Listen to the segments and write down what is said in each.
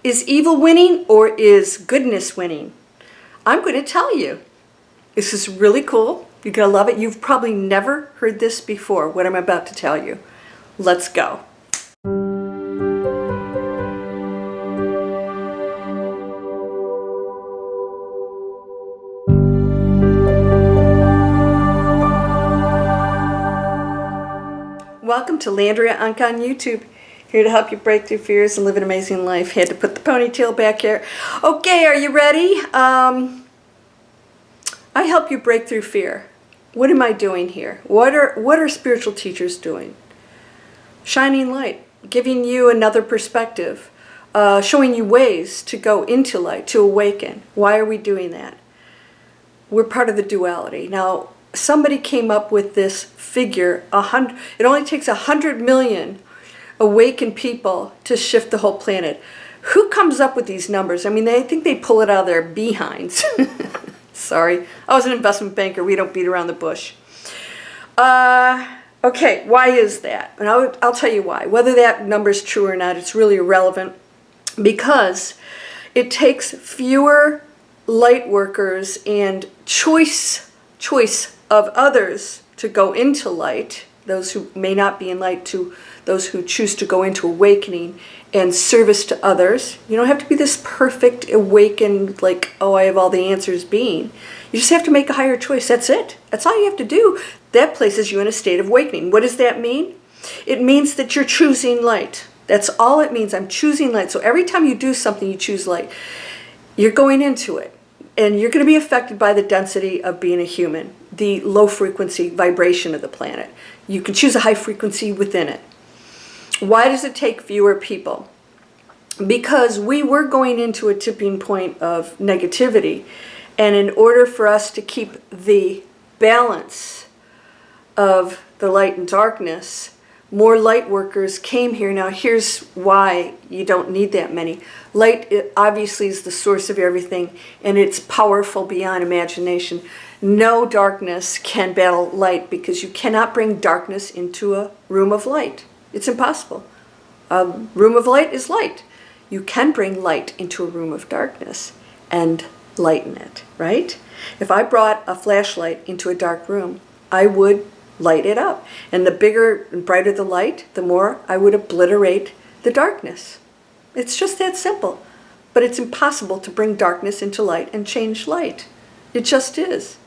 Is evil winning or is goodness winning? I'm going to tell you. This is really cool. You're going to love it. You've probably never heard this before, what I'm about to tell you. Let's go. Welcome to Landria, Onkka on YouTube. Here to help you break through fears and live an amazing life. Had to put the ponytail back here. Okay, are you ready? I help you break through fear. What am I doing here? What are spiritual teachers doing? Shining light, giving you another perspective, showing you ways to go into light, to awaken. Why are we doing that? We're part of the duality. Now, somebody came up with this figure, it only takes 100 million awakened people to shift the whole planet. Who comes up with these numbers? I mean, I think they pull it out of their behinds. Sorry, I was an investment banker. We don't beat around the bush. Okay, why is that? And I'll tell you why. Whether that number's true or not, it's really irrelevant, because it takes fewer light workers and choice of others to go into light, those who may not be in light, to those who choose to go into awakening and service to others. You don't have to be this perfect awakened, like, oh, I have all the answers being. You just have to make a higher choice. That's it. That's all you have to do. That places you in a state of awakening. What does that mean? It means that you're choosing light. That's all it means. I'm choosing light. So every time you do something, you choose light. You're going into it. And you're going to be affected by the density of being a human, the low frequency vibration of the planet. You can choose a high frequency within it. Why does it take fewer people? Because we were going into a tipping point of negativity. And in order for us to keep the balance of the light and darkness, more light workers came here. Now here's why you don't need that many. Light, it obviously, is the source of everything, and it's powerful beyond imagination. No darkness can battle light, because you cannot bring darkness into a room of light. It's impossible. A room of light is light. You can bring light into a room of darkness and lighten it, right? If I brought a flashlight into a dark room, I would light it up. And the bigger and brighter the light, the more I would obliterate the darkness. It's just that simple. But it's impossible to bring darkness into light and change light. It just is.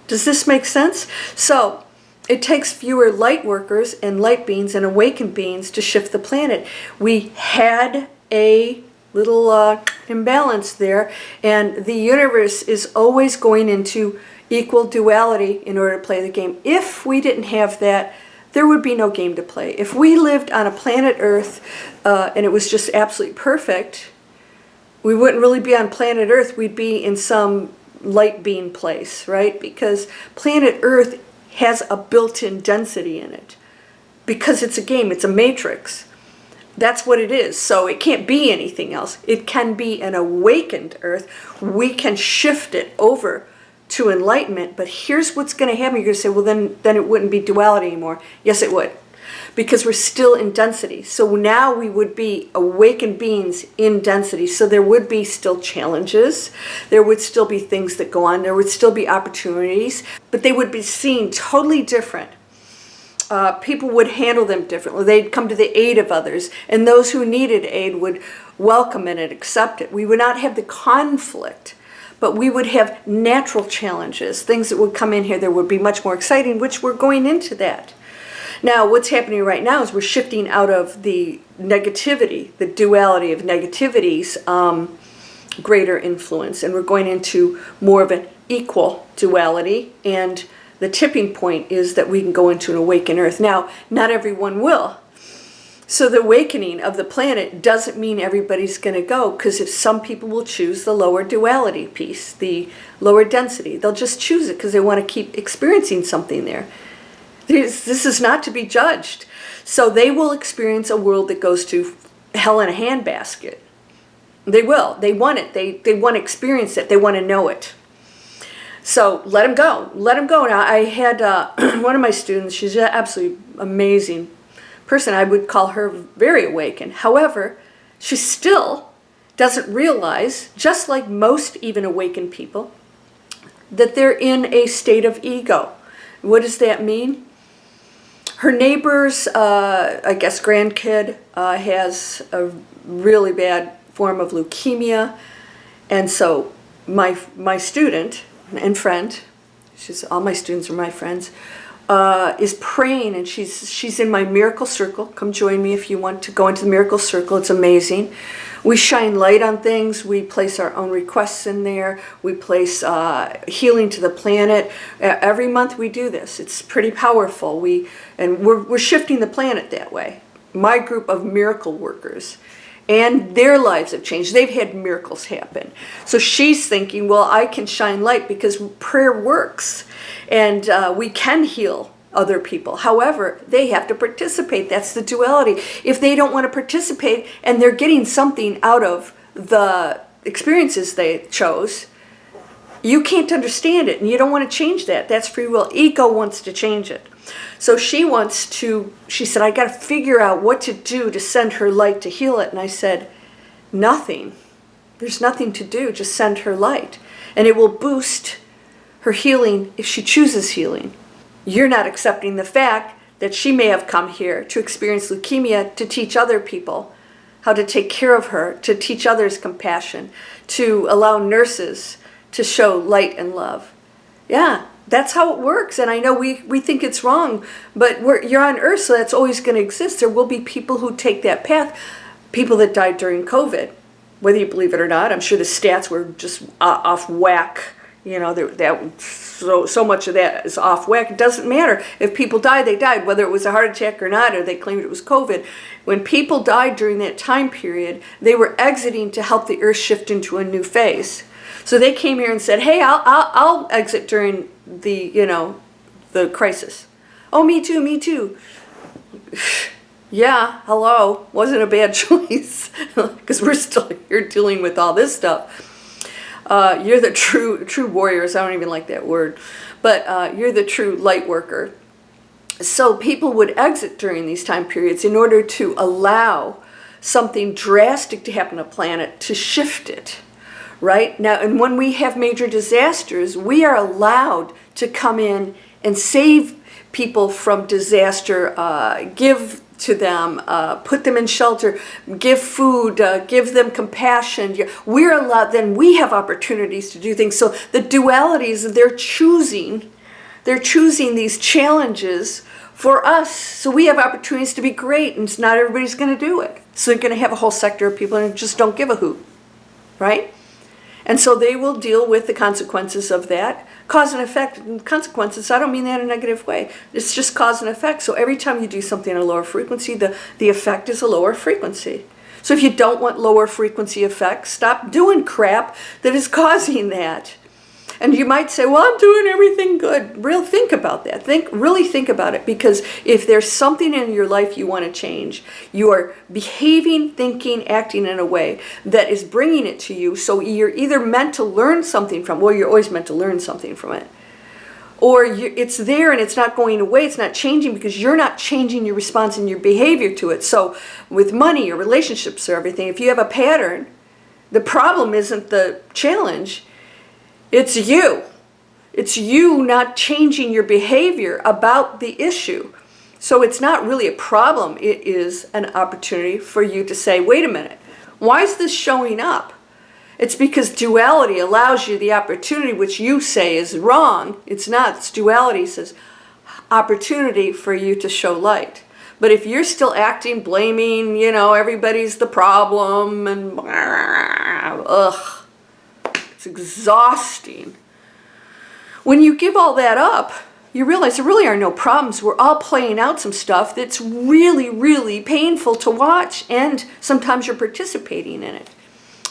Does this make sense? So, it takes fewer light workers and light beings and awakened beings to shift the planet. We had a little imbalance there, and the universe is always going into equal duality in order to play the game. If we didn't have that, there would be no game to play. If we lived on a planet Earth and it was just absolutely perfect, we wouldn't really be on planet Earth. We'd be in some light being place, right? Because planet Earth has a built-in density in it. Because it's a game, it's a matrix. That's what it is. So it can't be anything else. It can be an awakened Earth. We can shift it over to enlightenment, but here's what's going to happen. You're going to say, well, then it wouldn't be duality anymore. Yes, it would, because we're still in density. So now we would be awakened beings in density. So there would be still challenges. There would still be things that go on. There would still be opportunities, but they would be seen totally different. People would handle them differently. They'd come to the aid of others, and those who needed aid would welcome it and accept it. We would not have the conflict, but we would have natural challenges, things that would come in here that would be much more exciting, which we're going into that. Now, what's happening right now is we're shifting out of the negativity, the duality of negativity's greater influence, and we're going into more of an equal duality, and the tipping point is that we can go into an awakened Earth. Now, not everyone will. So the awakening of the planet doesn't mean everybody's going to go, because if some people will choose the lower duality piece, the lower density, they'll just choose it because they want to keep experiencing something there. This is not to be judged. So they will experience a world that goes to hell in a handbasket. They will. They want it. They want to experience it. They want to know it. So let them go. Let them go. Now, I had one of my students, she's an absolutely amazing person. I would call her very awakened. However, she still doesn't realize, just like most even awakened people, that they're in a state of ego. What does that mean? Her neighbor's, I guess, grandkid has a really bad form of leukemia. And so my student and friend, all my students are my friends, is praying, and she's in my miracle circle. Come join me if you want to go into the miracle circle. It's amazing. We shine light on things. We place our own requests in there. We place healing to the planet. Every month we do this. It's pretty powerful. We're shifting the planet that way. My group of miracle workers, and their lives have changed. They've had miracles happen. So she's thinking, well, I can shine light because prayer works, and we can heal other people. However, they have to participate. That's the duality. If they don't want to participate and they're getting something out of the experiences they chose, you can't understand it, and you don't want to change that. That's free will. Ego wants to change it. So she said, I got to figure out what to do to send her light to heal it. And I said, nothing. There's nothing to do. Just send her light. And it will boost her healing if she chooses healing. You're not accepting the fact that she may have come here to experience leukemia to teach other people how to take care of her, to teach others compassion, to allow nurses to show light and love. Yeah. That's how it works, and I know we think it's wrong, but you're on Earth, so that's always going to exist. There will be people who take that path, people that died during COVID, whether you believe it or not. I'm sure the stats were just off whack. You know, so much of that is off whack. It doesn't matter. If people died, they died, whether it was a heart attack or not, or they claimed it was COVID. When people died during that time period, they were exiting to help the Earth shift into a new phase. So they came here and said, hey, I'll exit during the crisis. Oh, me too. Yeah, hello. Wasn't a bad choice because we're still here dealing with all this stuff. You're the true warriors. I don't even like that word. But you're the true light worker. So people would exit during these time periods in order to allow something drastic to happen to the planet to shift it. Right? Now, and when we have major disasters, we are allowed to come in and save people from disaster, give to them, put them in shelter, give food, give them compassion. We're allowed, then we have opportunities to do things. So the dualities, they're choosing these challenges for us. So we have opportunities to be great, and not everybody's going to do it. So they're going to have a whole sector of people who just don't give a hoot. Right? And so they will deal with the consequences of that. Cause and effect, and consequences, I don't mean that in a negative way. It's just cause and effect. So every time you do something at a lower frequency, the effect is a lower frequency. So if you don't want lower frequency effects, stop doing crap that is causing that. And you might say, well, I'm doing everything good. Really think about that. Really think about it, because if there's something in your life you want to change, you are behaving, thinking, acting in a way that is bringing it to you. So you're either meant to learn something from, well, you're always meant to learn something from it. Or it's there and it's not going away, it's not changing because you're not changing your response and your behavior to it. So with money or relationships or everything, if you have a pattern, the problem isn't the challenge. It's you. It's you not changing your behavior about the issue. So it's not really a problem. It is an opportunity for you to say, wait a minute, why is this showing up? It's because duality allows you the opportunity, which you say is wrong. It's not. It's duality says opportunity for you to show light. But if you're still acting, blaming, everybody's the problem and it's exhausting. When you give all that up, you realize there really are no problems. We're all playing out some stuff that's really, really painful to watch, and sometimes you're participating in it.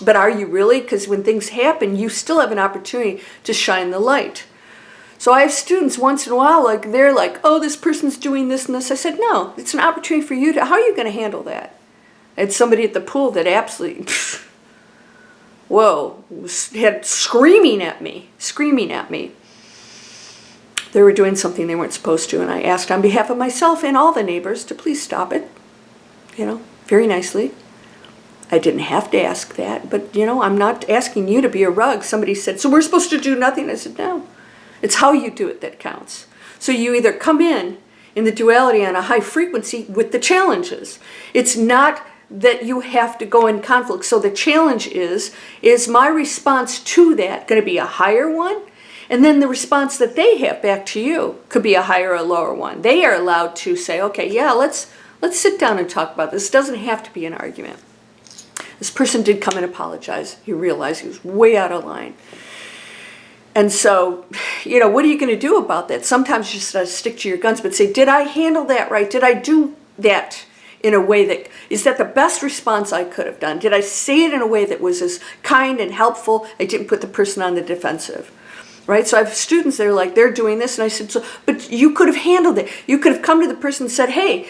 But are you really? Because when things happen, you still have an opportunity to shine the light. So I have students once in a while, they're like, oh, this person's doing this and this. I said, no, it's an opportunity for you to, how are you going to handle that? I had somebody at the pool that absolutely, had screaming at me. They were doing something they weren't supposed to, and I asked on behalf of myself and all the neighbors to please stop it, very nicely. I didn't have to ask that, but I'm not asking you to be a rug. Somebody said, so we're supposed to do nothing? I said, no. It's how you do it that counts. So you either come in the duality on a high frequency with the challenges. It's not that you have to go in conflict. So the challenge is my response to that going to be a higher one? And then the response that they have back to you could be a higher or a lower one. They are allowed to say, okay, yeah, let's sit down and talk about this. It doesn't have to be an argument. This person did come and apologize. He realized he was way out of line. And so, what are you going to do about that? Sometimes you just stick to your guns, but say, did I handle that right? Did I do that in a way is that the best response I could have done? Did I say it in a way that was as kind and helpful? I didn't put the person on the defensive, right? So I have students that are like, they're doing this. And I said, but you could have handled it. You could have come to the person and said, hey,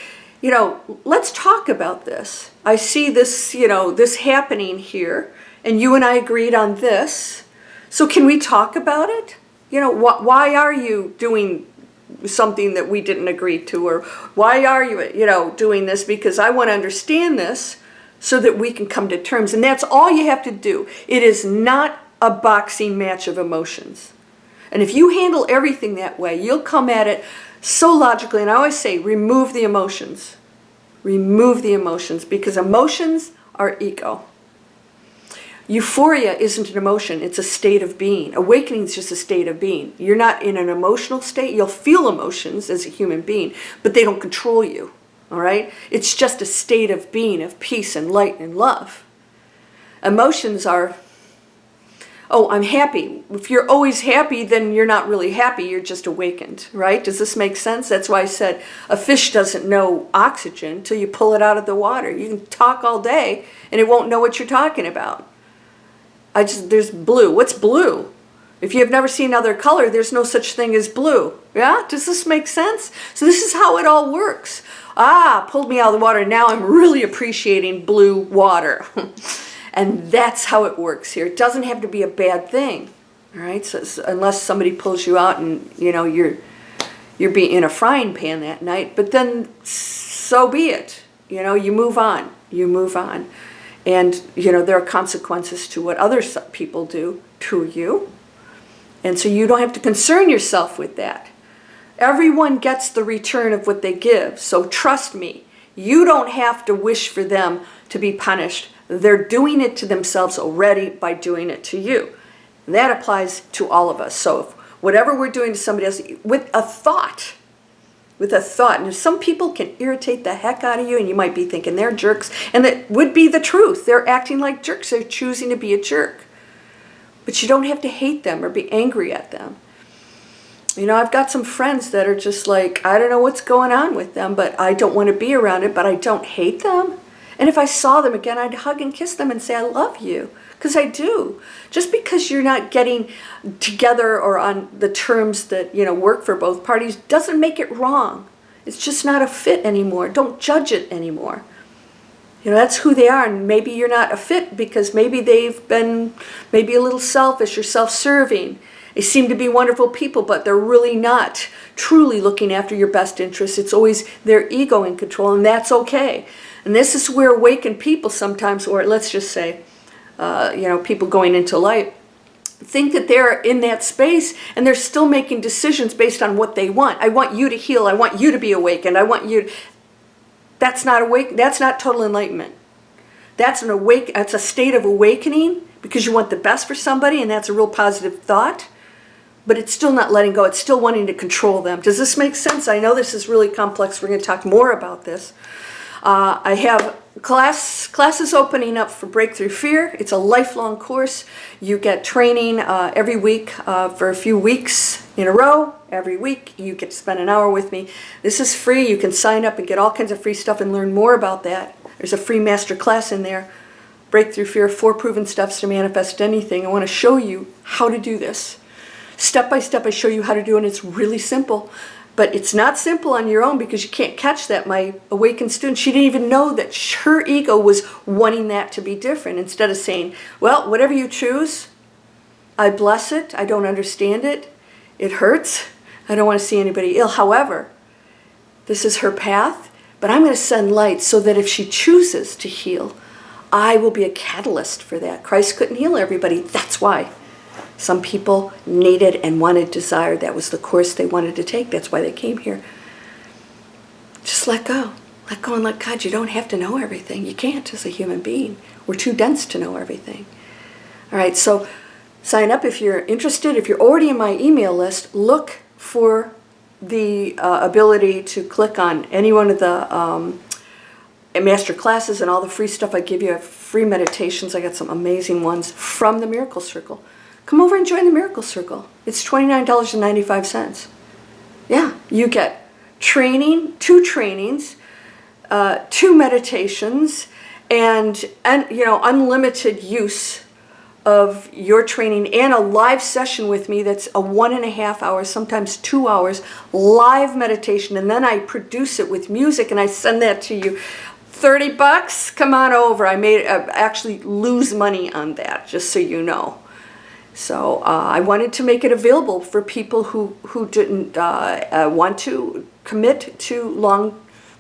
let's talk about this. I see this, this happening here, and you and I agreed on this. So can we talk about it? Why are you doing something that we didn't agree to? Or why are you, doing this? Because I want to understand this so that we can come to terms. And that's all you have to do. It is not a boxing match of emotions. And if you handle everything that way, you'll come at it so logically. And I always say, remove the emotions. Remove the emotions, because emotions are ego. Euphoria isn't an emotion, it's a state of being. Awakening is just a state of being. You're not in an emotional state. You'll feel emotions as a human being, but they don't control you, all right? It's just a state of being, of peace and light and love. Emotions are, oh, I'm happy. If you're always happy, then you're not really happy, you're just awakened, right? Does this make sense? That's why I said a fish doesn't know oxygen until you pull it out of the water. You can talk all day and it won't know what you're talking about. There's blue. What's blue? If you have never seen other color, there's no such thing as blue. Yeah? Does this make sense? So this is how it all works. Pulled me out of the water. Now I'm really appreciating blue water. And that's how it works here. It doesn't have to be a bad thing. All right? So unless somebody pulls you out and, you're being in a frying pan that night, but then so be it. You move on. You move on. And, there are consequences to what other people do to you. And so you don't have to concern yourself with that. Everyone gets the return of what they give. So trust me, you don't have to wish for them to be punished. They're doing it to themselves already by doing it to you. That applies to all of us. So if whatever we're doing to somebody else, with a thought, and some people can irritate the heck out of you, and you might be thinking they're jerks, and that would be the truth. They're acting like jerks. They're choosing to be a jerk. But you don't have to hate them or be angry at them. I've got some friends that are just like, I don't know what's going on with them, but I don't want to be around it, but I don't hate them. And if I saw them again, I'd hug and kiss them and say, I love you. Because I do. Just because you're not getting together or on the terms that, work for both parties doesn't make it wrong. It's just not a fit anymore. Don't judge it anymore. That's who they are. And maybe you're not a fit because maybe they've been a little selfish or self-serving. They seem to be wonderful people, but they're really not truly looking after your best interests. It's always their ego in control, and that's okay. And this is where awakened people sometimes, or let's just say, people going into light, think that they're in that space and they're still making decisions based on what they want. I want you to heal. I want you to be awakened. I want you. That's not awake. That's not total enlightenment. That's a state of awakening because you want the best for somebody, and that's a real positive thought. But it's still not letting go. It's still wanting to control them. Does this make sense? I know this is really complex. We're going to talk more about this. I have classes opening up for Breakthrough Fear. It's a lifelong course. You get training every week for a few weeks in a row. Every week you get to spend an hour with me. This is free. You can sign up and get all kinds of free stuff and learn more about that. There's a free master class in there. Breakthrough Fear, 4 proven steps to manifest anything. I want to show you how to do this. Step by step, I show you how to do it, and it's really simple. But it's not simple on your own because you can't catch that. My awakened student, she didn't even know that her ego was wanting that to be different. Instead of saying, well, whatever you choose, I bless it. I don't understand it. It hurts. I don't want to see anybody ill. However, this is her path, but I'm going to send light so that if she chooses to heal, I will be a catalyst for that. Christ couldn't heal everybody. That's why. Some people needed and wanted, desired. That was the course they wanted to take. That's why they came here. Just let go. Let go and let God. You don't have to know everything. You can't as a human being. We're too dense to know everything. All right, so sign up if you're interested. If you're already in my email list, look for the ability to click on any one of the master classes and all the free stuff I give you. I have free meditations. I got some amazing ones from the Miracle Circle. Come over and join the Miracle Circle. It's $29.95. Yeah, you get training, 2 trainings, 2 meditations, and unlimited use of your training, and a live session with me that's a 1.5 hours, sometimes 2 hours, live meditation, and then I produce it with music and I send that to you. $30, come on over. I actually lose money on that, just so you know. So I wanted to make it available for people who didn't want to commit to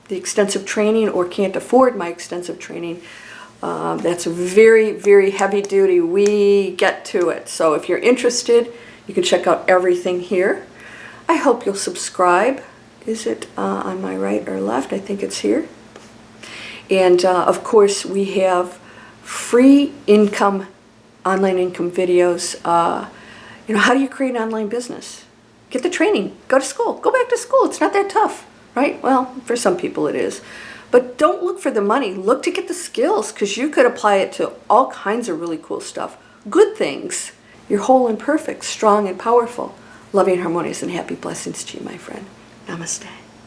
the extensive training or can't afford my extensive training. That's very, very heavy duty. We get to it. So if you're interested, you can check out everything here. I hope you'll subscribe. Is it on my right or left? I think it's here. And of course, we have free income, online income videos. How do you create an online business? Get the training. Go to school. Go back to school. It's not that tough, right? Well, for some people it is. But don't look for the money. Look to get the skills, because you could apply it to all kinds of really cool stuff. Good things. You're whole and perfect, strong and powerful, loving, harmonious, and happy. Blessings to you, my friend. Namaste.